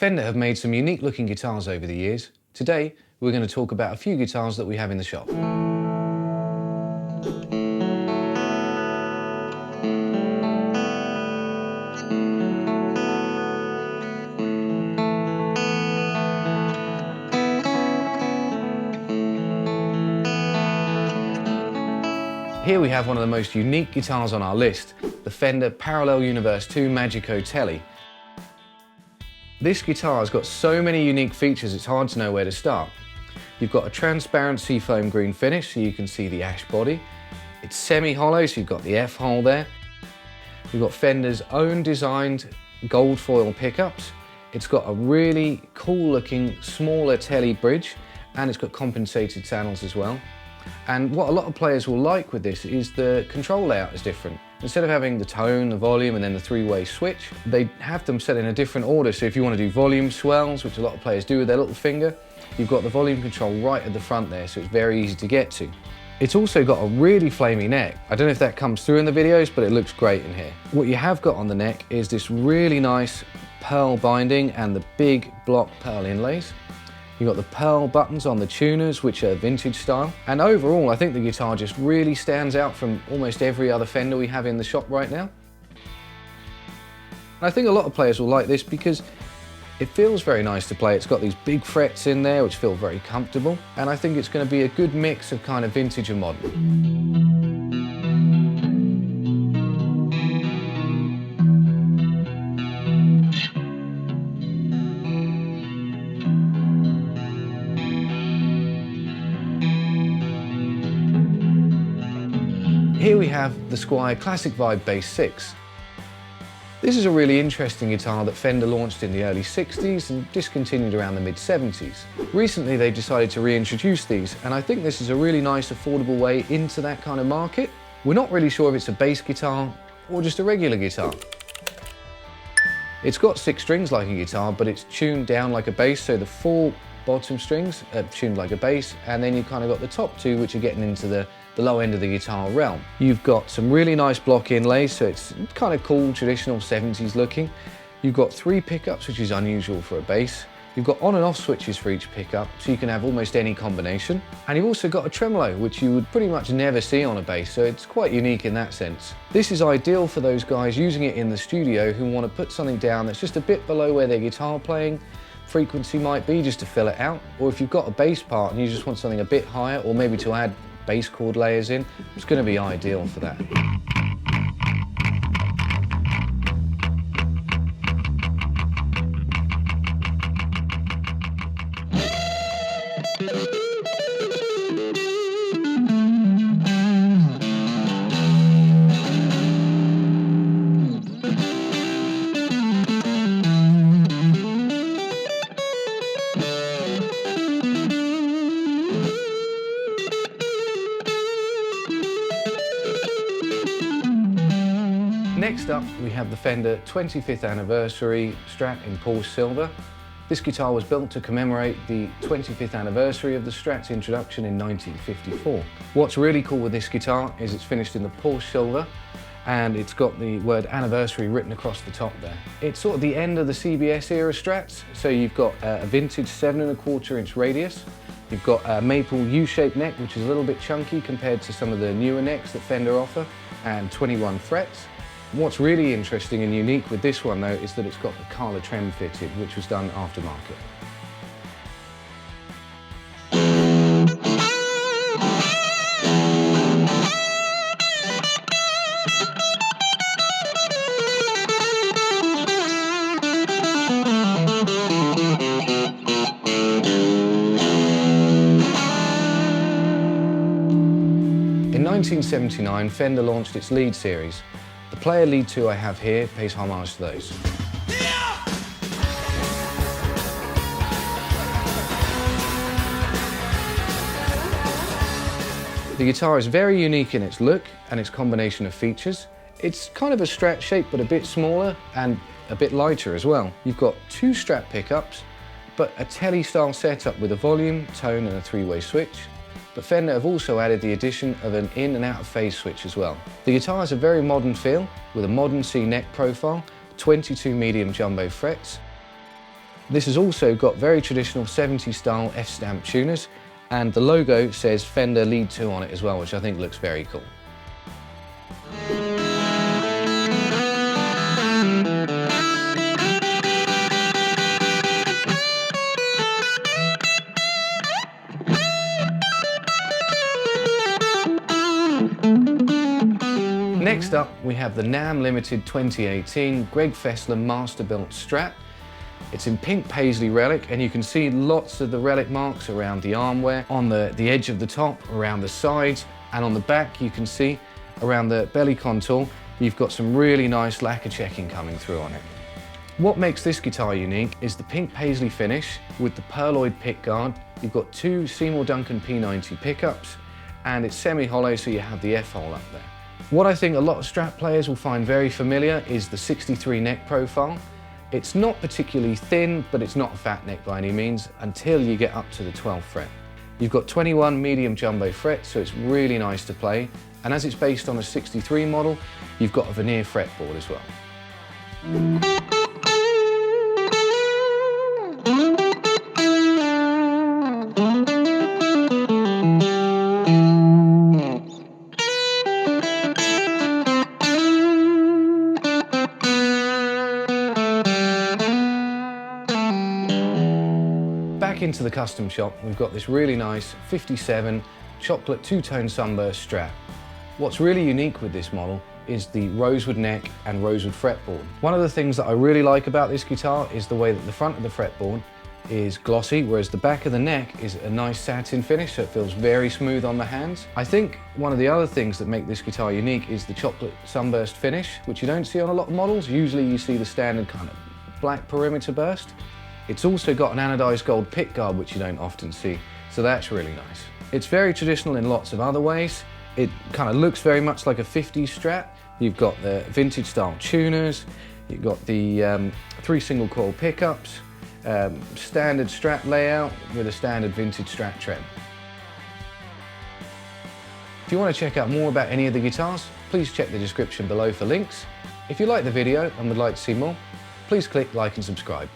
Fender have made some unique looking guitars over the years. Today, we're going to talk about a few guitars that we have in the shop. Here we have one of the most unique guitars on our list, the Fender Parallel Universe 2 Mágico Tele. This guitar has got so many unique features it's hard to know where to start. You've got a transparent seafoam green finish so you can see the ash body. It's semi-hollow so you've got the F-hole there. You've got Fender's own designed gold foil pickups. It's got a really cool looking smaller Tele bridge and it's got compensated channels as well. And what a lot of players will like with this is the control layout is different. Instead of having the tone, the volume, and then the three-way switch, they have them set in a different order. So if you want to do volume swells, which a lot of players do with their little finger, you've got the volume control right at the front there, so it's very easy to get to. It's also got a really flamey neck. I don't know if that comes through in the videos, but it looks great in here. What you have got on the neck is this really nice pearl binding and the big block pearl inlays. You've got the pearl buttons on the tuners, which are vintage style. And overall, I think the guitar just really stands out from almost every other Fender we have in the shop right now. And I think a lot of players will like this because it feels very nice to play. It's got these big frets in there, which feel very comfortable. And I think it's going to be a good mix of kind of vintage and modern. Here we have the Squier Classic Vibe Bass 6. This is a really interesting guitar that Fender launched in the early 60s and discontinued around the mid-70s. Recently they decided to reintroduce these, and I think this is a really nice affordable way into that kind of market. We're not really sure if it's a bass guitar or just a regular guitar. It's got 6 strings like a guitar, but it's tuned down like a bass, so the 4 bottom strings are tuned like a bass, and then you've kind of got the top 2 which are getting into the low end of the guitar realm. You've got some really nice block inlays, so it's kind of cool, traditional 70s looking. You've got 3 pickups, which is unusual for a bass. You've got on and off switches for each pickup, so you can have almost any combination. And you've also got a tremolo, which you would pretty much never see on a bass, so it's quite unique in that sense. This is ideal for those guys using it in the studio who want to put something down that's just a bit below where their guitar playing frequency might be, just to fill it out. Or if you've got a bass part and you just want something a bit higher, or maybe to add bass chord layers in, it's going to be ideal for that. Next up, we have the Fender 25th Anniversary Strat in Porsche Silver. This guitar was built to commemorate the 25th anniversary of the Strat's introduction in 1954. What's really cool with this guitar is it's finished in the Porsche Silver and it's got the word anniversary written across the top there. It's sort of the end of the CBS era Strats, so you've got a vintage 7¼ inch radius. You've got a maple U-shaped neck, which is a little bit chunky compared to some of the newer necks that Fender offer, and 21 frets. What's really interesting and unique with this one though is that it's got the Carla trem fitted, which was done aftermarket. In 1979, Fender launched its Lead series. The Player Lead 2 I have here pays homage to those. The guitar is very unique in its look and its combination of features. It's kind of a Strat shape, but a bit smaller and a bit lighter as well. You've got 2 Strat pickups, but a Tele style setup with a volume, tone and a 3-way switch. But Fender have also added the addition of an in and out of phase switch as well. The guitar has a very modern feel with a modern C neck profile, 22 medium jumbo frets. This has also got very traditional 70s style F-stamp tuners, and the logo says Fender Lead 2 on it as well, which I think looks very cool. Next up, we have the NAMM Limited 2018 Greg Fessler Masterbuilt Strat. It's in pink Paisley relic, and you can see lots of the relic marks around the armware, on the edge of the top, around the sides, and on the back you can see around the belly contour, you've got some really nice lacquer checking coming through on it. What makes this guitar unique is the pink Paisley finish with the pearloid pickguard. You've got two Seymour Duncan P90 pickups, and it's semi-hollow, so you have the F-hole up there. What I think a lot of Strat players will find very familiar is the 63 neck profile. It's not particularly thin, but it's not a fat neck by any means until you get up to the 12th fret. You've got 21 medium jumbo frets, so it's really nice to play. And as it's based on a 63 model, you've got a veneer fretboard as well. Back into the custom shop, we've got this really nice 57 chocolate two-tone Sunburst Strat. What's really unique with this model is the rosewood neck and rosewood fretboard. One of the things that I really like about this guitar is the way that the front of the fretboard is glossy, whereas the back of the neck is a nice satin finish, so it feels very smooth on the hands. I think one of the other things that make this guitar unique is the chocolate Sunburst finish, which you don't see on a lot of models. Usually you see the standard kind of black perimeter burst. It's also got an anodized gold pickguard, which you don't often see, so that's really nice. It's very traditional in lots of other ways. It kind of looks very much like a 50s Strat. You've got the vintage style tuners, you've got the 3 single coil pickups, standard Strat layout with a standard vintage Strat trem. If you want to check out more about any of the guitars, please check the description below for links. If you like the video and would like to see more, please click like and subscribe.